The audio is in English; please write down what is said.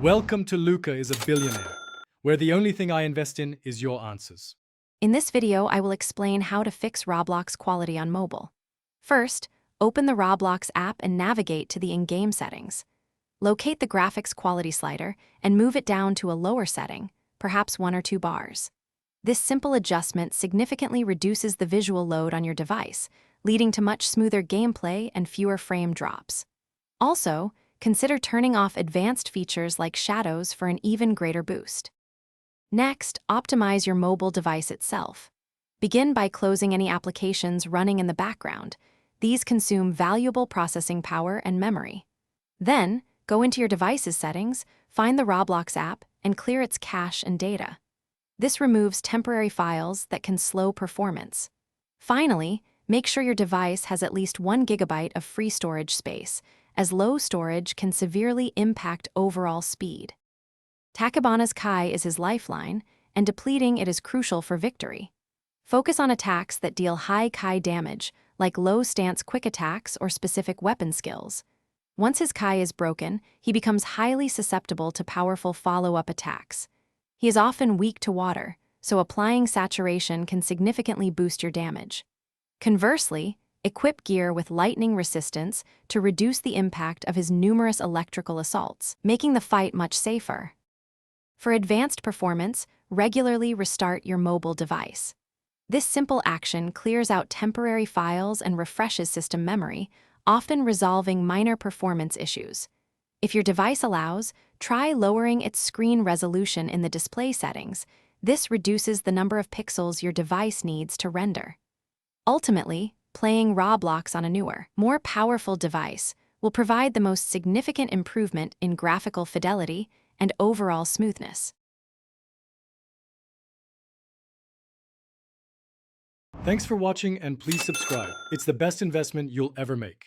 Welcome to Luca is a Billionaire, where the only thing I invest in is your answers. In this video, I will explain how to fix Roblox quality on mobile. First, open the Roblox app and navigate to the in-game settings. Locate the graphics quality slider and move it down to a lower setting, perhaps 1 or 2 bars. This simple adjustment significantly reduces the visual load on your device, leading to much smoother gameplay and fewer frame drops. Also, consider turning off advanced features like shadows for an even greater boost. Next, optimize your mobile device itself. Begin by closing any applications running in the background. These consume valuable processing power and memory. Then, go into your device's settings, find the Roblox app, and clear its cache and data. This removes temporary files that can slow performance. Finally, make sure your device has at least 1 GB of free storage space, as low storage can severely impact overall speed. Takabana's Kai is his lifeline, and depleting it is crucial for victory. Focus on attacks that deal high Kai damage, like low-stance quick attacks or specific weapon skills. Once his Kai is broken, he becomes highly susceptible to powerful follow-up attacks. He is often weak to water, so applying saturation can significantly boost your damage. Conversely, equip gear with lightning resistance to reduce the impact of his numerous electrical assaults, making the fight much safer. For advanced performance, regularly restart your mobile device. This simple action clears out temporary files and refreshes system memory, often resolving minor performance issues. If your device allows, try lowering its screen resolution in the display settings. This reduces the number of pixels your device needs to render. Ultimately, playing Roblox on a newer, more powerful device will provide the most significant improvement in graphical fidelity and overall smoothness. Thanks for watching and please subscribe. It's the best investment you'll ever make.